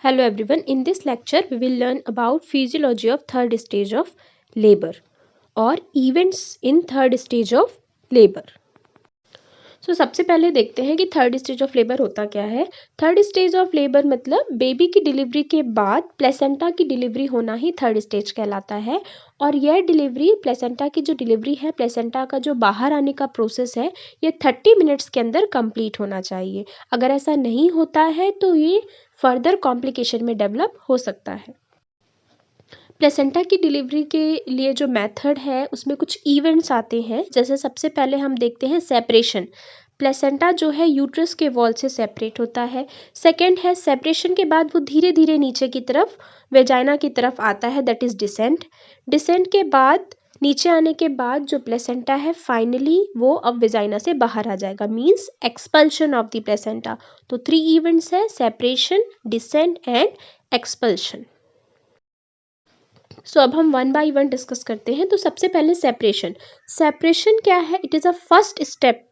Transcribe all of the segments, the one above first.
Hello everyone, in this lecture we will learn about physiology of third stage of labor or events in third stage of labor. सबसे पहले देखते हैं कि third stage of labour होता क्या है। Third stage of labour मतलब baby की डिलीवरी के बाद प्लेसेंटा की डिलीवरी होना ही थर्ड स्टेज कहलाता है। और यह डिलीवरी प्लेसेंटा की जो डिलीवरी है, प्लेसेंटा का जो बाहर आने का प्रोसेस है, ये 30 मिनट्स के अंदर कंप्लीट होना चाहिए। अगर ऐसा नहीं होता है तो ये फर्दर कॉम्प्लिकेशन में डेवलप हो सकता है। प्लेसेंटा की डिलीवरी के लिए जो मेथड है उसमें कुछ इवेंट्स आते हैं। जैसे सबसे पहले हम देखते हैं सेपरेशन। प्लेसेंटा जो है यूट्रस के वॉल से सेपरेट होता है। सेकंड है सेपरेशन के बाद वो धीरे धीरे नीचे की तरफ वेजाइना की तरफ आता है, दैट इज डिसेंट। डिसेंट के बाद नीचे आने के बाद जो प्लेसेंटा है फाइनली वो अब वेजाइना से बाहर आ जाएगा, means expulsion of the placenta. तो 3 इवेंट्स है, सेपरेशन, डिसेंट एंड एक्सपल्शन। अब हम वन बाय वन डिस्कस करते हैं। तो सबसे पहले सेपरेशन। सेपरेशन क्या है? It is a first step,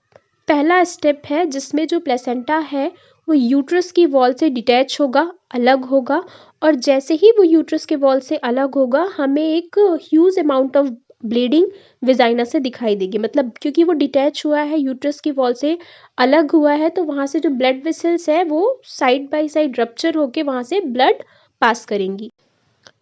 पहला स्टेप है जिसमें जो प्लेसेंटा है वो यूट्रस की वॉल से डिटैच होगा, अलग होगा। और जैसे ही वो यूट्रस के वॉल से अलग होगा हमें एक huge amount of bleeding vagina से दिखाई देगी। मतलब क्योंकि वो डिटैच हुआ है, यूट्रस की वॉल से अलग हुआ है, तो वहाँ से जो ब्लड वेसल्स है वो साइड बाय साइड रप्चर होके वहाँ से ब्लड पास करेंगी।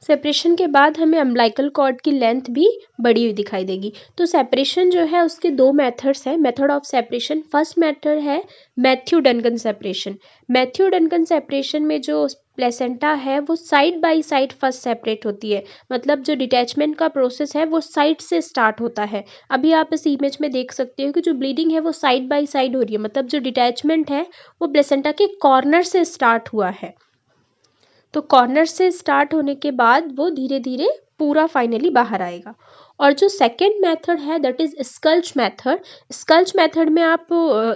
सेपरेशन के बाद हमें अम्बिलिकल कॉर्ड की लेंथ भी बड़ी हुई दिखाई देगी। तो सेपरेशन जो है उसके 2 मेथड्स हैं। Method of separation, first method है Matthews Duncan separation. Matthews Duncan separation में जो प्लेसेंटा है वो side by side first separate होती है। मतलब जो डिटैचमेंट का प्रोसेस है वो साइड से स्टार्ट होता है। अभी आप इस इमेज में देख सकते हो कि जो ब्लीडिंग है वो साइड बाय साइड हो रही है। मतलब जो डिटैचमेंट है वो प्लेसेंटा के कॉर्नर से स्टार्ट हुआ है। तो कॉर्नर से स्टार्ट होने के बाद वो धीरे धीरे पूरा फाइनली बाहर आएगा। और जो सेकेंड मेथड है that is Schultze method. स्कल्च method में आप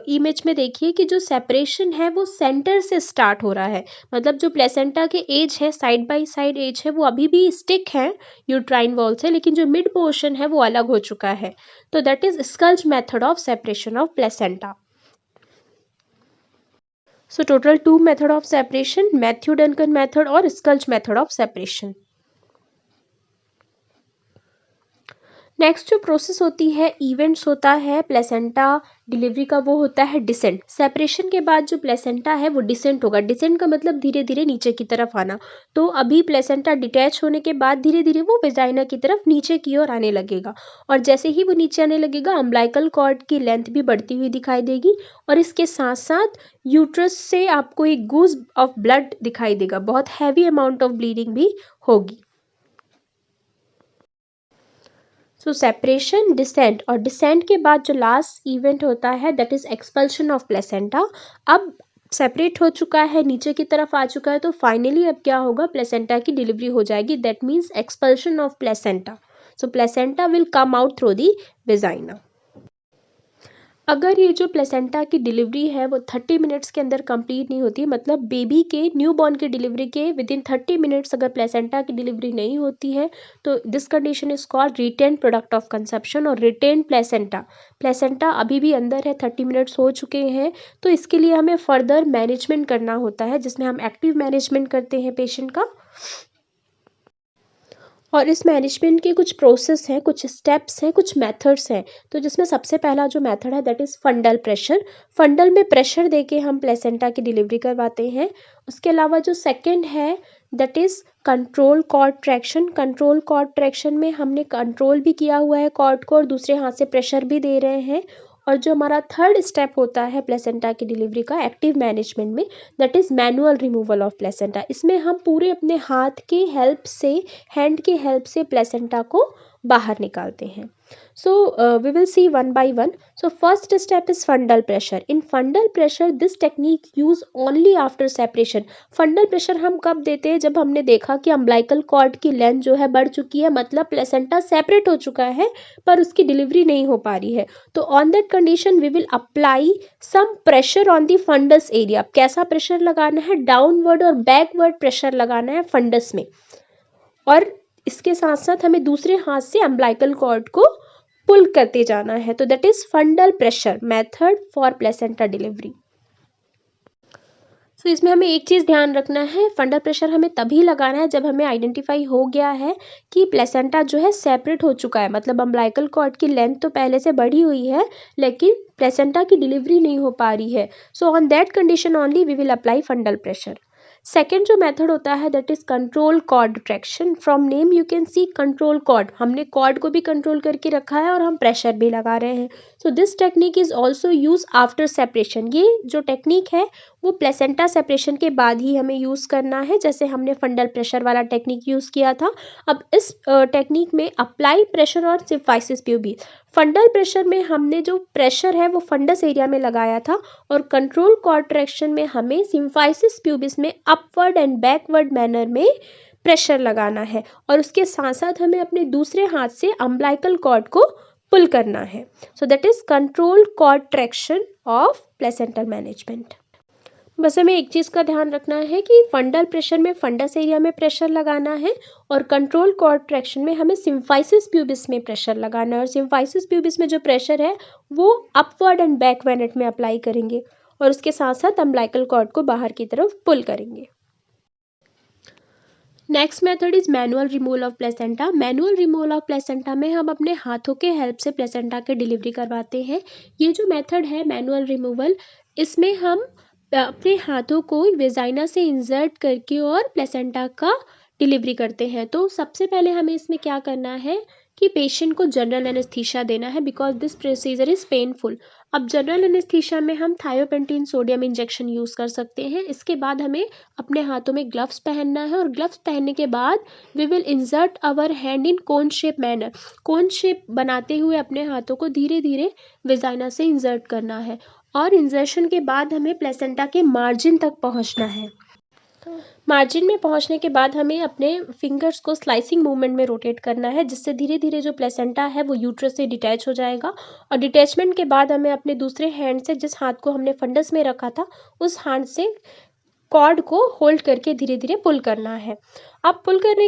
इमेज में देखिए कि जो सेपरेशन है वो सेंटर से स्टार्ट हो रहा है। मतलब जो प्लेसेंटा के एज है, साइड बाय साइड एज है, वो अभी भी स्टिक है यूट्राइन वॉल से, लेकिन जो मिड पोर्शन है वो अलग हो चुका है। तो that is Schultze method of separation of placenta. So total 2 method of separation, Matthew Duncan method और Sculch method of separation. Next जो प्रोसेस होती है, इवेंट्स होता है प्लेसेंटा डिलीवरी का, वो होता है डिसेंट। सेपरेशन के बाद जो प्लेसेंटा है वो डिसेंट होगा। डिसेंट का मतलब धीरे धीरे नीचे की तरफ आना। तो अभी प्लेसेंटा डिटैच होने के बाद धीरे धीरे वो वेजाइना की तरफ नीचे की ओर आने लगेगा। और जैसे ही वो नीचे आने लगेगा अम्बिलिकल कॉर्ड की लेंथ भी बढ़ती हुई दिखाई देगी। और इसके साथ साथ यूट्रस से आपको एक गूज ऑफ ब्लड दिखाई देगा, बहुत हैवी अमाउंट ऑफ ब्लीडिंग भी होगी। सेपरेशन, डिसेंट, और डिसेंट के बाद जो लास्ट इवेंट होता है that is expulsion of placenta. अब सेपरेट हो चुका है, नीचे की तरफ आ चुका है, तो फाइनली अब क्या होगा, प्लेसेंटा की डिलीवरी हो जाएगी, that means expulsion of placenta. Placenta will come out through the vagina. अगर ये जो प्लेसेंटा की डिलीवरी है वो 30 मिनट्स के अंदर कंप्लीट नहीं होती, मतलब बेबी के न्यू बॉर्न की डिलीवरी के विद इन 30 मिनट्स अगर प्लेसेंटा की डिलीवरी नहीं होती है, तो this condition is called retained product of conception और रिटेन प्लेसेंटा। प्लेसेंटा अभी भी अंदर है, 30 मिनट्स हो चुके हैं, तो इसके लिए हमें फर्दर मैनेजमेंट करना होता है, जिसमें हम एक्टिव मैनेजमेंट करते हैं पेशेंट का। और इस मैनेजमेंट के कुछ प्रोसेस हैं, कुछ स्टेप्स हैं, कुछ मेथड्स हैं। तो जिसमें सबसे पहला जो मेथड है दैट इज़ फंडल प्रेशर। फंडल में प्रेशर देके हम प्लेसेंटा की डिलीवरी करवाते हैं। उसके अलावा जो सेकंड है that is control cord traction. Control cord traction में हमने कंट्रोल भी किया हुआ है कॉर्ड को और दूसरे हाथ से प्रेशर भी दे रहे हैं। और जो हमारा थर्ड स्टेप होता है प्लेसेंटा की डिलीवरी का एक्टिव मैनेजमेंट में, that is manual removal of placenta. इसमें हम पूरे अपने हाथ की हेल्प से, हैंड की हेल्प से प्लेसेंटा को बाहर निकालते हैं। We will see one by one. First step is fundal pressure. In fundal pressure, this technique used only after separation. फंडल pressure हम कब देते हैं? जब हमने देखा कि अम्बिलिकल कॉर्ड की लेंथ जो है बढ़ चुकी है, मतलब प्लेसेंटा सेपरेट हो चुका है पर उसकी डिलीवरी नहीं हो पा रही है। तो on that condition we will apply some pressure on the fundus area. कैसा प्रेशर लगाना है? डाउनवर्ड और बैकवर्ड प्रेशर लगाना है फंडस में। और इसके साथ साथ हमें दूसरे हाथ से अम्बिलिकल कॉर्ड को पुल करते जाना है। तो that is fundal pressure method for placenta delivery. So इसमें हमें एक चीज़ ध्यान रखना है, फंडल प्रेशर हमें तभी लगाना है जब हमें आइडेंटिफाई हो गया है कि प्लेसेंटा जो है सेपरेट हो चुका है, मतलब अम्बिलिकल कॉर्ड की लेंथ तो पहले से बढ़ी हुई है लेकिन प्लेसेंटा की डिलीवरी नहीं हो पा रही है। So on that condition only we will apply fundal pressure. Second जो मेथड होता है that is control cord traction. From name you can see control cord, हमने कॉर्ड को भी कंट्रोल करके रखा है और हम प्रेशर भी लगा रहे हैं। So this technique is also use after separation. ये जो टेक्निक है वो प्लेसेंटा सेपरेशन के बाद ही हमें यूज़ करना है, जैसे हमने फंडल प्रेशर वाला टेक्निक यूज़ किया था। अब इस टेक्निक में अप्लाई प्रेशर और सिम्फाइसिस प्यूबिस। फंडल प्रेशर में हमने जो प्रेशर है वो फंडस एरिया में लगाया था और कंट्रोल कॉन्ट्रैक्शन में हमें सिम्फाइसिस प्यूबिस में अपवर्ड एंड बैकवर्ड मैनर में प्रेशर लगाना है और उसके साथ साथ हमें अपने दूसरे हाथ से अम्बिलिकल कॉर्ड को पुल करना है। So that is control contraction of placental management. बस हमें एक चीज़ का ध्यान रखना है कि फंडल प्रेशर में फंडस एरिया में प्रेशर लगाना है और कंट्रोल कॉन्ट्रैक्शन में हमें सिम्फाइसिस प्यूबिस में प्रेशर लगाना है और सिम्फाइसिस प्यूबिस में जो प्रेशर है वो अपवर्ड एंड बैकवर्ड में अप्लाई करेंगे और उसके साथ साथ अम्बिलिकल कॉर्ड को बाहर की तरफ पुल करेंगे। Next method is manual removal of placenta. Manual removal of placenta में हम अपने हाथों के हेल्प से प्लेसेंटा की डिलीवरी करवाते हैं। ये जो मेथड है मैनुअल रिमूवल, इसमें हम अपने हाथों को वेजाइना से इंसर्ट करके और प्लेसेंटा का डिलीवरी करते हैं। तो सबसे पहले हमें इसमें क्या करना है कि पेशेंट को जनरल एनेस्थीसिया देना है because this procedure is painful. अब जनरल एनेस्थीसिया में हम थायोपेंटिन सोडियम इंजेक्शन यूज़ कर सकते हैं। इसके बाद हमें अपने हाथों में ग्लव्स पहनना है और ग्लव्स पहनने के बाद we will insert our hand in cone shape manner. Cone shape बनाते हुए अपने हाथों को धीरे धीरे वेजाइना से इंसर्ट करना है और इंजर्शन के बाद हमें प्लेसेंटा के मार्जिन तक पहुंचना है। मार्जिन में पहुंचने के बाद हमें अपने फिंगर्स को स्लाइसिंग मूवमेंट में रोटेट करना है जिससे धीरे धीरे जो प्लेसेंटा है वो यूट्रस से डिटैच हो जाएगा और डिटैचमेंट के बाद हमें अपने दूसरे हैंड से जिस हाथ को हमने फंडस में रखा था उस हाथ से कॉर्ड को होल्ड करके धीरे धीरे पुल करना है। अब पुल करने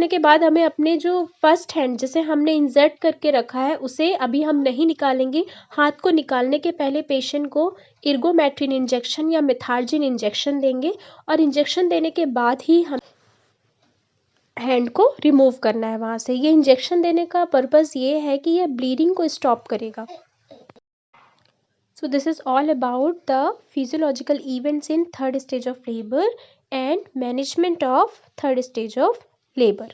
के बाद हमें अपने जो फर्स्ट हैंड जिसे हमने इंसर्ट करके रखा है उसे अभी हम नहीं निकालेंगे। हाथ को निकालने के पहले पेशेंट को इर्गोमेट्रिन इंजेक्शन या मिथार्जिन इंजेक्शन देंगे और इंजेक्शन देने के बाद ही हम हैंड को रिमूव करना है वहाँ से। ये इंजेक्शन देने का पर्पस ये है कि यह ब्लीडिंग को स्टॉप करेगा। So this is all about the physiological events in third stage of labor and management of third stage of labor.